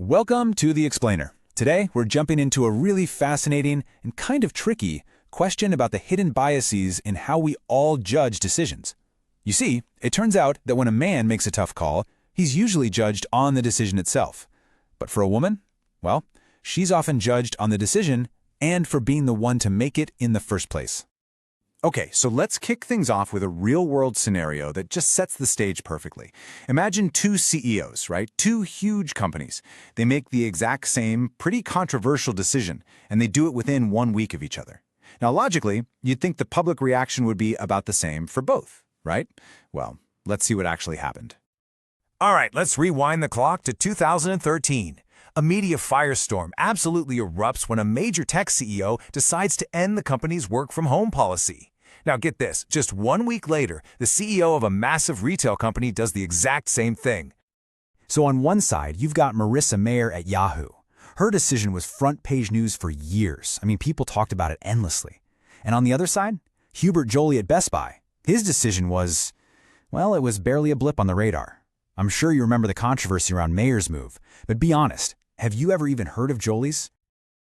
Welcome to The Explainer. Today, we're jumping into a really fascinating and kind of tricky question about the hidden biases in how we all judge decisions. You see, it turns out that when a man makes a tough call, he's usually judged on the decision itself. But for a woman, well, she's often judged on the decision and for being the one to make it in the first place. Okay, so let's kick things off with a real-world scenario that just sets the stage perfectly. Imagine two CEOs, right? Two huge companies. They make the exact same, pretty controversial decision, and they do it within 1 week of each other. Now, logically, you'd think the public reaction would be about the same for both, right? Well, let's see what actually happened. All right, let's rewind the clock to 2013. A media firestorm absolutely erupts when a major tech CEO decides to end the company's work-from-home policy. Now get this, just 1 week later, the CEO of a massive retail company does the exact same thing. So on one side, you've got Marissa Mayer at Yahoo. Her decision was front-page news for years. People talked about it endlessly. And on the other side, Hubert Joly at Best Buy. His decision was, well, it was barely a blip on the radar. I'm sure you remember the controversy around Mayer's move, but be honest, have you ever even heard of Joly's?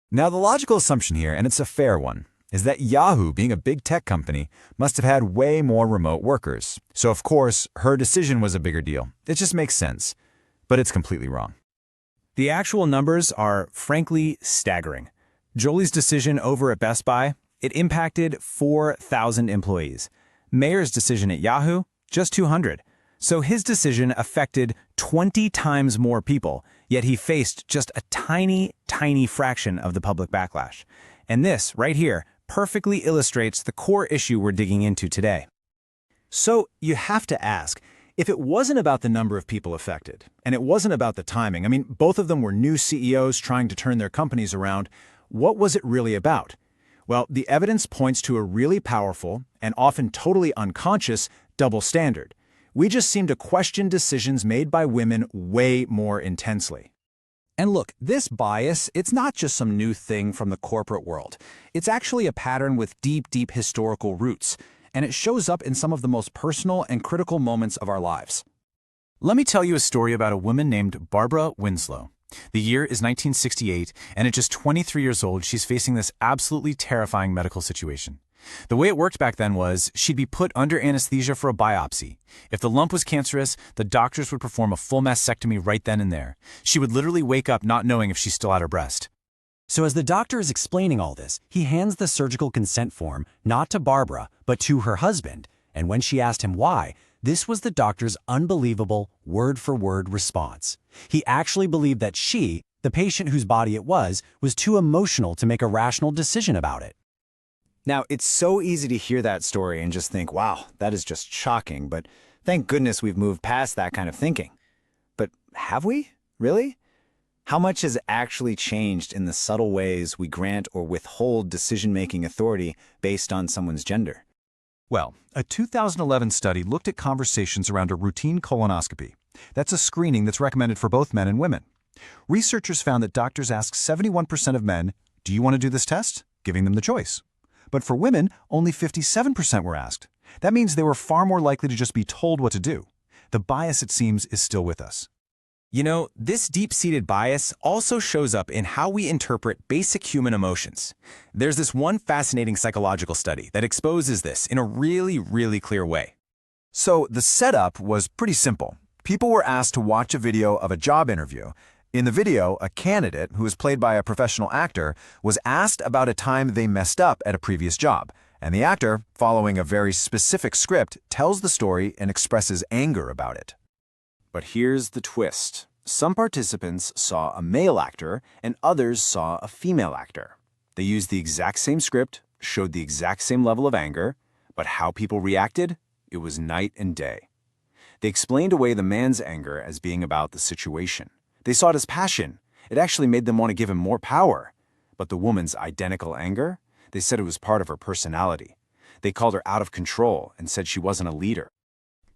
Now, the logical assumption here, and it's a fair one, is that Yahoo, being a big tech company, must have had way more remote workers. So, of course, her decision was a bigger deal. It just makes sense. But it's completely wrong. The actual numbers are, frankly, staggering. Joly's decision over at Best Buy, it impacted 4,000 employees. Mayer's decision at Yahoo, just 200. So his decision affected 20 times more people, yet he faced just a tiny, tiny fraction of the public backlash. And this, right here, perfectly illustrates the core issue we're digging into today. So you have to ask, if it wasn't about the number of people affected, and it wasn't about the timing, both of them were new CEOs trying to turn their companies around, what was it really about? Well, the evidence points to a really powerful, and often totally unconscious, double standard. We just seem to question decisions made by women way more intensely. And look, this bias, it's not just some new thing from the corporate world. It's actually a pattern with deep, deep historical roots, and it shows up in some of the most personal and critical moments of our lives. Let me tell you a story about a woman named Barbara Winslow. The year is 1968, and at just 23 years old, she's facing this absolutely terrifying medical situation. The way it worked back then was she'd be put under anesthesia for a biopsy. If the lump was cancerous, the doctors would perform a full mastectomy right then and there. She would literally wake up not knowing if she still had her breast. So as the doctor is explaining all this, he hands the surgical consent form not to Barbara, but to her husband. And when she asked him why, this was the doctor's unbelievable word-for-word response. He actually believed that she, the patient whose body it was too emotional to make a rational decision about it. Now, it's so easy to hear that story and just think, wow, that is just shocking, but thank goodness we've moved past that kind of thinking. But have we? Really? How much has actually changed in the subtle ways we grant or withhold decision-making authority based on someone's gender? Well, a 2011 study looked at conversations around a routine colonoscopy. That's a screening that's recommended for both men and women. Researchers found that doctors asked 71% of men, "Do you want to do this test?" giving them the choice. But for women, only 57% were asked. That means they were far more likely to just be told what to do. The bias, it seems, is still with us. You know, this deep-seated bias also shows up in how we interpret basic human emotions. There's this one fascinating psychological study that exposes this in a really, really clear way. So the setup was pretty simple. People were asked to watch a video of a job interview. In the video, a candidate, who was played by a professional actor, was asked about a time they messed up at a previous job. And the actor, following a very specific script, tells the story and expresses anger about it. But here's the twist. Some participants saw a male actor and others saw a female actor. They used the exact same script, showed the exact same level of anger, but how people reacted? It was night and day. They explained away the man's anger as being about the situation. They saw it as passion. It actually made them want to give him more power. But the woman's identical anger? They said it was part of her personality. They called her out of control and said she wasn't a leader.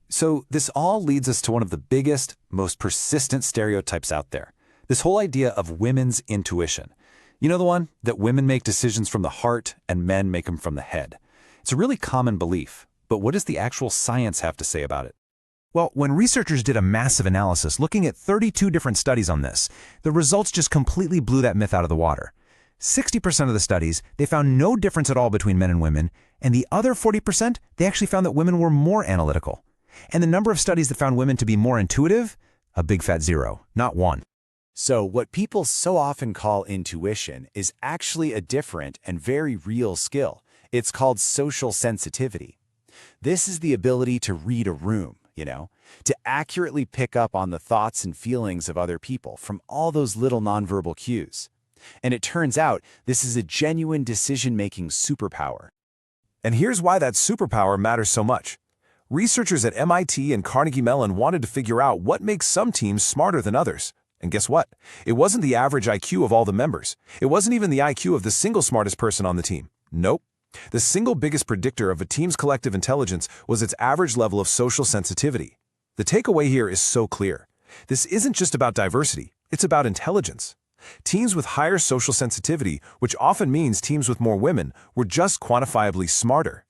So this all leads us to one of the biggest, most persistent stereotypes out there. This whole idea of women's intuition. You know the one? That women make decisions from the heart and men make them from the head. It's a really common belief, but what does the actual science have to say about it? Well, when researchers did a massive analysis looking at 32 different studies on this, the results just completely blew that myth out of the water. 60% of the studies, they found no difference at all between men and women, and the other 40%, they actually found that women were more analytical. And the number of studies that found women to be more intuitive, a big fat 0, not 1. So what people so often call intuition is actually a different and very real skill. It's called social sensitivity. This is the ability to read a room, to accurately pick up on the thoughts and feelings of other people from all those little nonverbal cues. And it turns out this is a genuine decision-making superpower. And here's why that superpower matters so much. Researchers at MIT and Carnegie Mellon wanted to figure out what makes some teams smarter than others. And guess what? It wasn't the average IQ of all the members. It wasn't even the IQ of the single smartest person on the team. Nope. The single biggest predictor of a team's collective intelligence was its average level of social sensitivity. The takeaway here is so clear. This isn't just about diversity, it's about intelligence. Teams with higher social sensitivity, which often means teams with more women, were just quantifiably smarter.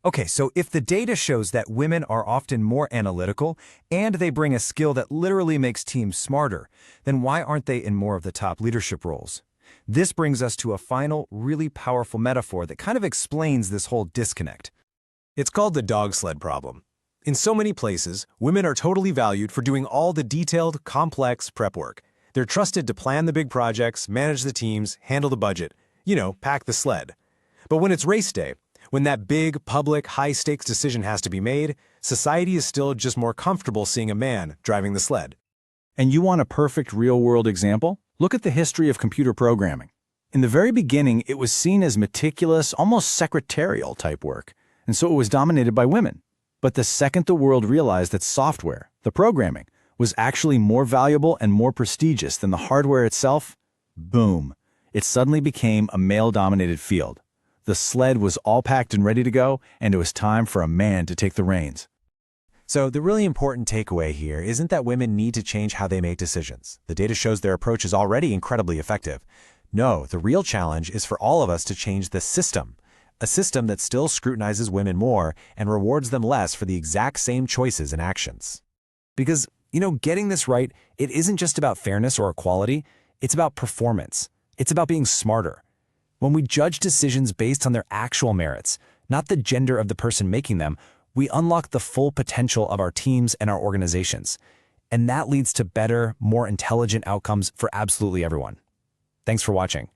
Okay, so if the data shows that women are often more analytical and they bring a skill that literally makes teams smarter, then why aren't they in more of the top leadership roles? This brings us to a final, really powerful metaphor that kind of explains this whole disconnect. It's called the dog sled problem. In so many places, women are totally valued for doing all the detailed, complex prep work. They're trusted to plan the big projects, manage the teams, handle the budget, pack the sled. But when it's race day, when that big, public, high-stakes decision has to be made, society is still just more comfortable seeing a man driving the sled. And you want a perfect real-world example? Look at the history of computer programming. In the very beginning, it was seen as meticulous, almost secretarial type work, and so it was dominated by women. But the second the world realized that software, the programming, was actually more valuable and more prestigious than the hardware itself, boom, it suddenly became a male-dominated field. The sled was all packed and ready to go, and it was time for a man to take the reins. So the really important takeaway here isn't that women need to change how they make decisions. The data shows their approach is already incredibly effective. No, the real challenge is for all of us to change the system, a system that still scrutinizes women more and rewards them less for the exact same choices and actions. Because, getting this right, it isn't just about fairness or equality, it's about performance. It's about being smarter. When we judge decisions based on their actual merits, not the gender of the person making them, we unlock the full potential of our teams and our organizations. And that leads to better, more intelligent outcomes for absolutely everyone. Thanks for watching.